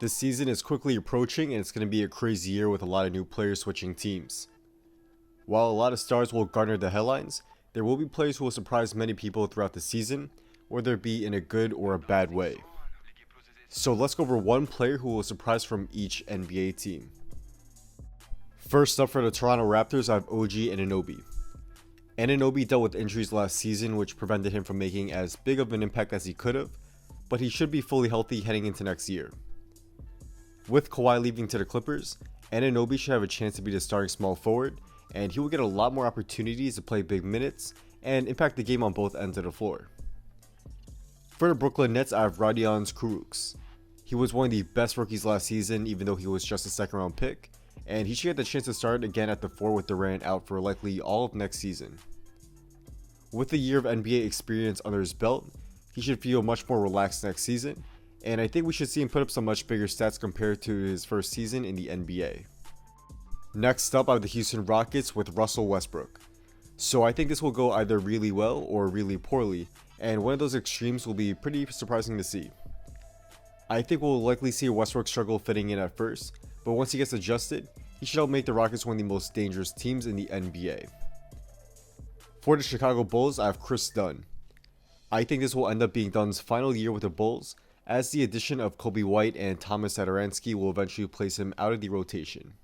This season is quickly approaching and it's going to be a crazy year with a lot of new players switching teams. While a lot of stars will garner the headlines, there will be players who will surprise many people throughout the season, whether it be in a good or a bad way. So let's go over one player who will surprise from each NBA team. First up for the Toronto Raptors, I have OG Anunoby. Anunoby dealt with injuries last season which prevented him from making as big of an impact as he could have, but he should be fully healthy heading into next year. With Kawhi leaving to the Clippers, Anunoby should have a chance to be the starting small forward, and he will get a lot more opportunities to play big minutes and impact the game on both ends of the floor. For the Brooklyn Nets, I have Rodions Kurucs. He was one of the best rookies last season even though he was just a second round pick, and he should get the chance to start again at the 4 with Durant out for likely all of next season. With a year of NBA experience under his belt, he should feel much more relaxed next season, and I think we should see him put up some much bigger stats compared to his first season in the NBA. Next up, I have the Houston Rockets with Russell Westbrook. So I think this will go either really well or really poorly, and one of those extremes will be pretty surprising to see. I think we'll likely see Westbrook struggle fitting in at first, but once he gets adjusted, he should help make the Rockets one of the most dangerous teams in the NBA. For the Chicago Bulls, I have Chris Dunn. I think this will end up being Dunn's final year with the Bulls, as the addition of Kobe White and Thomas Satoransky will eventually place him out of the rotation.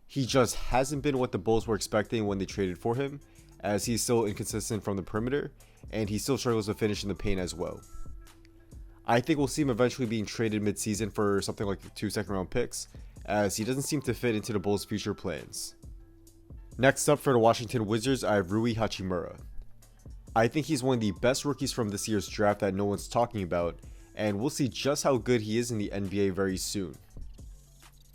He just hasn't been what the Bulls were expecting when they traded for him, as he's still inconsistent from the perimeter, and he still struggles to finish in the paint as well. I think we'll see him eventually being traded mid-season for something like 2 second-round picks, as he doesn't seem to fit into the Bulls' future plans. Next up for the Washington Wizards, I have Rui Hachimura. I think he's one of the best rookies from this year's draft that no one's talking about, and we'll see just how good he is in the NBA very soon.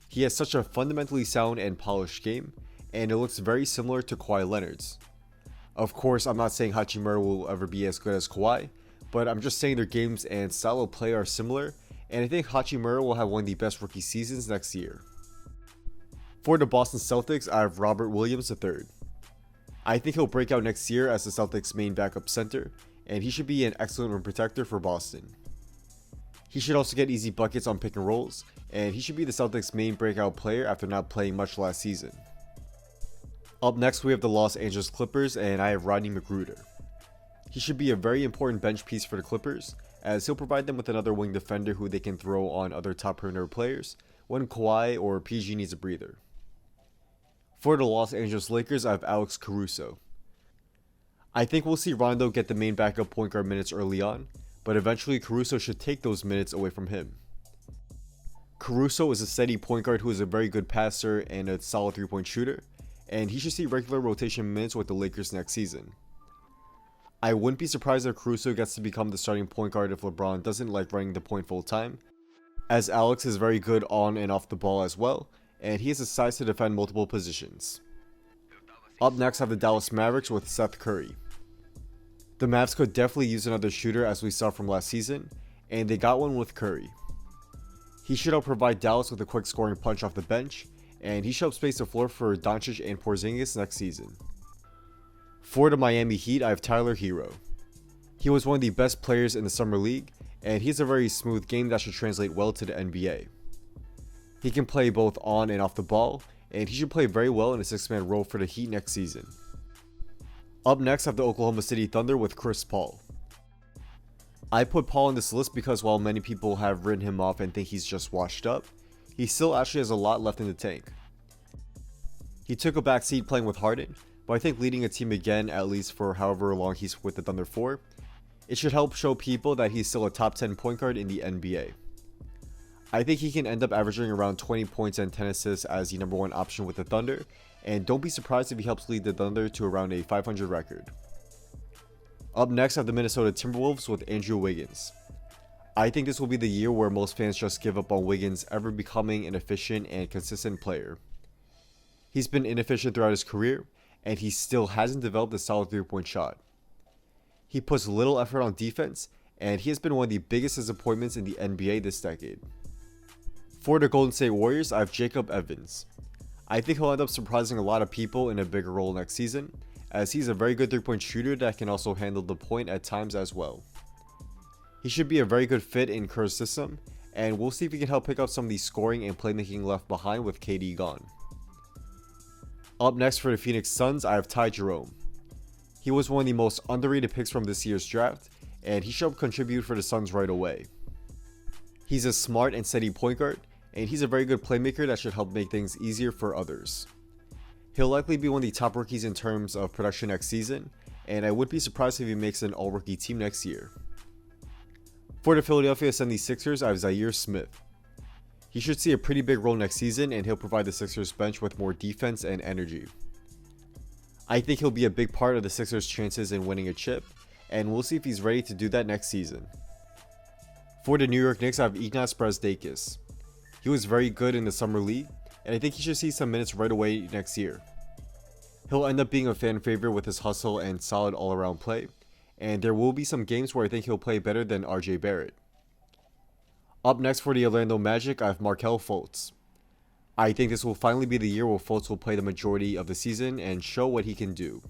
He has such a fundamentally sound and polished game, and it looks very similar to Kawhi Leonard's. Of course, I'm not saying Hachimura will ever be as good as Kawhi, but I'm just saying their games and style of play are similar, and I think Hachimura will have one of the best rookie seasons next year. For the Boston Celtics, I have Robert Williams III. I think he'll break out next year as the Celtics' main backup center, and he should be an excellent rim protector for Boston. He should also get easy buckets on pick and rolls, and he should be the Celtics' main breakout player after not playing much last season. Up next, we have the Los Angeles Clippers, and I have Rodney McGruder. He should be a very important bench piece for the Clippers, as he'll provide them with another wing defender who they can throw on other top perimeter players when Kawhi or PG needs a breather. For the Los Angeles Lakers, I have Alex Caruso. I think we'll see Rondo get the main backup point guard minutes early on, but eventually Caruso should take those minutes away from him. Caruso is a steady point guard who is a very good passer and a solid 3-point shooter, and he should see regular rotation minutes with the Lakers next season. I wouldn't be surprised if Caruso gets to become the starting point guard if LeBron doesn't like running the point full time, as Alex is very good on and off the ball as well, and he has the size to defend multiple positions. Up next, I have the Dallas Mavericks with Seth Curry. The Mavs could definitely use another shooter as we saw from last season, and they got one with Curry. He should help provide Dallas with a quick scoring punch off the bench, and he should help space the floor for Doncic and Porzingis next season. For the Miami Heat, I have Tyler Hero. He was one of the best players in the Summer League, and he has a very smooth game that should translate well to the NBA. He can play both on and off the ball, and he should play very well in a 6-man role for the Heat next season. Up next, I have the Oklahoma City Thunder with Chris Paul. I put Paul on this list because while many people have written him off and think he's just washed up, he still actually has a lot left in the tank. He took a backseat playing with Harden, but I think leading a team again, at least for however long he's with the Thunder for, it should help show people that he's still a top 10 point guard in the NBA. I think he can end up averaging around 20 points and 10 assists as the number 1 option with the Thunder, and don't be surprised if he helps lead the Thunder to around a 500 record. Up next, I have the Minnesota Timberwolves with Andrew Wiggins. I think this will be the year where most fans just give up on Wiggins ever becoming an efficient and consistent player. He's been inefficient throughout his career, and he still hasn't developed a solid 3-point shot. He puts little effort on defense, and he has been one of the biggest disappointments in the NBA this decade. For the Golden State Warriors, I have Jacob Evans. I think he'll end up surprising a lot of people in a bigger role next season, as he's a very good 3-point shooter that can also handle the point at times as well. He should be a very good fit in Kerr's system, and we'll see if he can help pick up some of the scoring and playmaking left behind with KD gone. Up next for the Phoenix Suns, I have Ty Jerome. He was one of the most underrated picks from this year's draft, and he should contribute for the Suns right away. He's a smart and steady point guard, and he's a very good playmaker that should help make things easier for others. He'll likely be one of the top rookies in terms of production next season, and I wouldn't be surprised if he makes an all-rookie team next year. For the Philadelphia 76ers, I have Zaire Smith. He should see a pretty big role next season, and he'll provide the Sixers bench with more defense and energy. I think he'll be a big part of the Sixers' chances in winning a chip, and we'll see if he's ready to do that next season. For the New York Knicks, I have Ignas Brazdeikis. He was very good in the Summer League, and I think he should see some minutes right away next year. He'll end up being a fan favorite with his hustle and solid all-around play, and there will be some games where I think he'll play better than RJ Barrett. Up next for the Orlando Magic, I have Markelle Fultz. I think this will finally be the year where Fultz will play the majority of the season and show what he can do.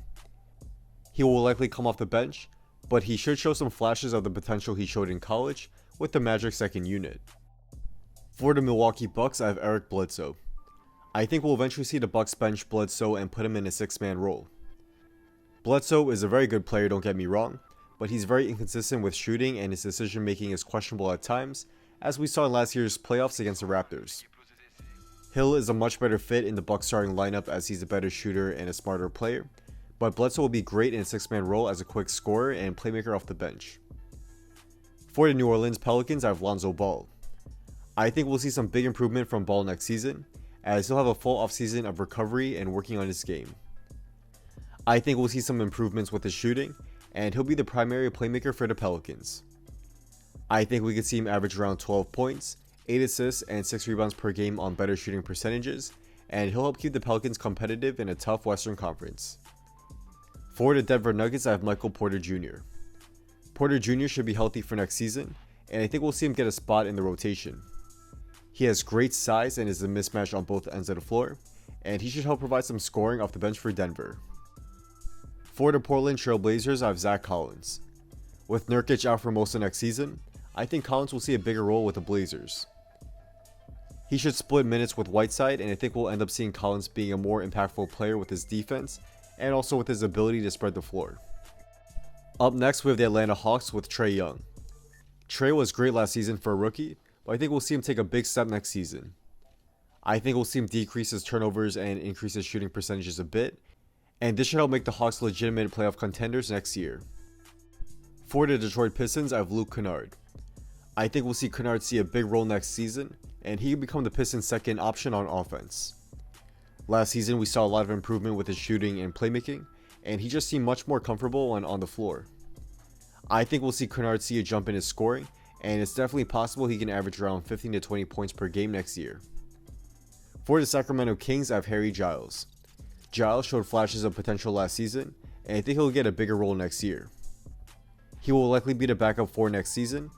He will likely come off the bench, but he should show some flashes of the potential he showed in college with the Magic's second unit. For the Milwaukee Bucks, I have Eric Bledsoe. I think we'll eventually see the Bucks bench Bledsoe and put him in a six-man role. Bledsoe is a very good player, don't get me wrong, but he's very inconsistent with shooting and his decision making is questionable at times, as we saw in last year's playoffs against the Raptors. Hill is a much better fit in the Bucks starting lineup as he's a better shooter and a smarter player, but Bledsoe will be great in a six-man role as a quick scorer and playmaker off the bench. For the New Orleans Pelicans, I have Lonzo Ball. I think we'll see some big improvement from Ball next season, as he'll have a full offseason of recovery and working on his game. I think we'll see some improvements with his shooting, and he'll be the primary playmaker for the Pelicans. I think we could see him average around 12 points, 8 assists, and 6 rebounds per game on better shooting percentages, and he'll help keep the Pelicans competitive in a tough Western Conference. For the Denver Nuggets, I have Michael Porter Jr. Porter Jr. should be healthy for next season, and I think we'll see him get a spot in the rotation. He has great size and is a mismatch on both ends of the floor, and he should help provide some scoring off the bench for Denver. For the Portland Trail Blazers, I have Zach Collins. With Nurkic out for most of next season, I think Collins will see a bigger role with the Blazers. He should split minutes with Whiteside, and I think we'll end up seeing Collins being a more impactful player with his defense and also with his ability to spread the floor. Up next, we have the Atlanta Hawks with Trae Young. Trae was great last season for a rookie, but I think we'll see him take a big step next season. I think we'll see him decrease his turnovers and increase his shooting percentages a bit, and this should help make the Hawks legitimate playoff contenders next year. For the Detroit Pistons, I have Luke Kennard. I think we'll see Kennard see a big role next season, and he can become the Pistons' second option on offense. Last season, we saw a lot of improvement with his shooting and playmaking, and he just seemed much more comfortable when on the floor. I think we'll see Kennard see a jump in his scoring, and it's definitely possible he can average around 15 to 20 points per game next year. For the Sacramento Kings, I have Harry Giles. Giles showed flashes of potential last season, and I think he'll get a bigger role next year. He will likely be the backup for next season,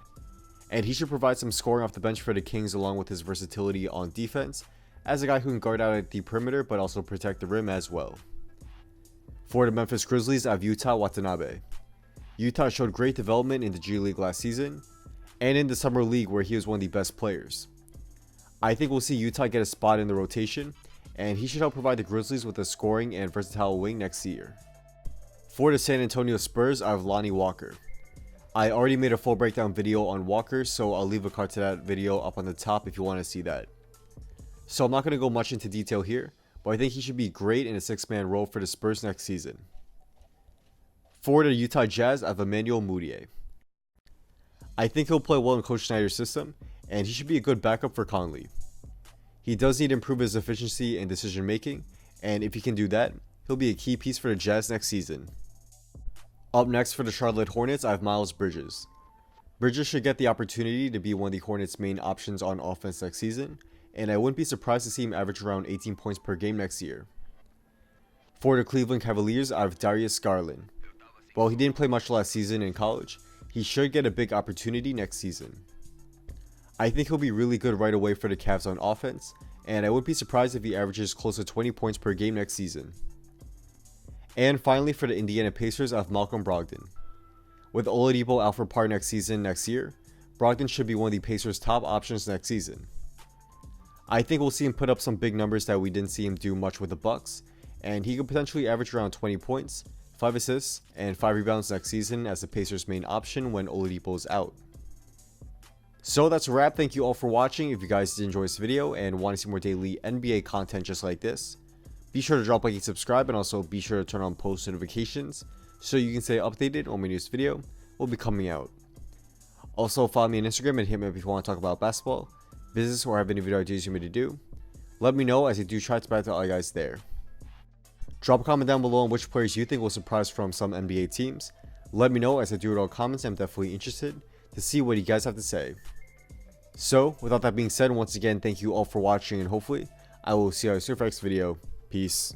and he should provide some scoring off the bench for the Kings along with his versatility on defense, as a guy who can guard out at the perimeter but also protect the rim as well. For the Memphis Grizzlies, I have Yuta Watanabe. Yuta showed great development in the G League last season, and in the Summer League where he was one of the best players. I think we'll see Yuta get a spot in the rotation, and he should help provide the Grizzlies with a scoring and versatile wing next year. For the San Antonio Spurs, I have Lonnie Walker. I already made a full breakdown video on Walker, so I'll leave a card to that video up on the top if you want to see that. So I'm not going to go much into detail here, but I think he should be great in a six-man role for the Spurs next season. For the Utah Jazz, I have Emmanuel Mudiay. I think he'll play well in Coach Snyder's system, and he should be a good backup for Conley. He does need to improve his efficiency and decision making, and if he can do that, he'll be a key piece for the Jazz next season. Up next for the Charlotte Hornets, I have Miles Bridges. Bridges should get the opportunity to be one of the Hornets' main options on offense next season, and I wouldn't be surprised to see him average around 18 points per game next year. For the Cleveland Cavaliers, I have Darius Garland. While he didn't play much last season in college, he should get a big opportunity next season. I think he'll be really good right away for the Cavs on offense, and I wouldn't be surprised if he averages close to 20 points per game next season. And finally, for the Indiana Pacers, I have Malcolm Brogdon. With Oladipo out for part next year, Brogdon should be one of the Pacers' top options next season. I think we'll see him put up some big numbers that we didn't see him do much with the Bucks, and he could potentially average around 20 points, 5 assists, and 5 rebounds next season as the Pacers' main option when Oladipo is out. So that's a wrap. Thank you all for watching. If you guys did enjoy this video and want to see more daily NBA content just like this, be sure to drop a like and subscribe, and also be sure to turn on post notifications so you can stay updated on my newest video will be coming out. Also follow me on Instagram and hit me up if you want to talk about basketball, business, or have any video ideas you want me to do. Let me know as I do try to back to all you guys there. Drop a comment down below on which players you think will surprise from some NBA teams. Let me know as I do read all comments. I'm definitely interested to see what you guys have to say. So without that being said, once again, thank you all for watching, and hopefully I will see you guys in the next video. Peace.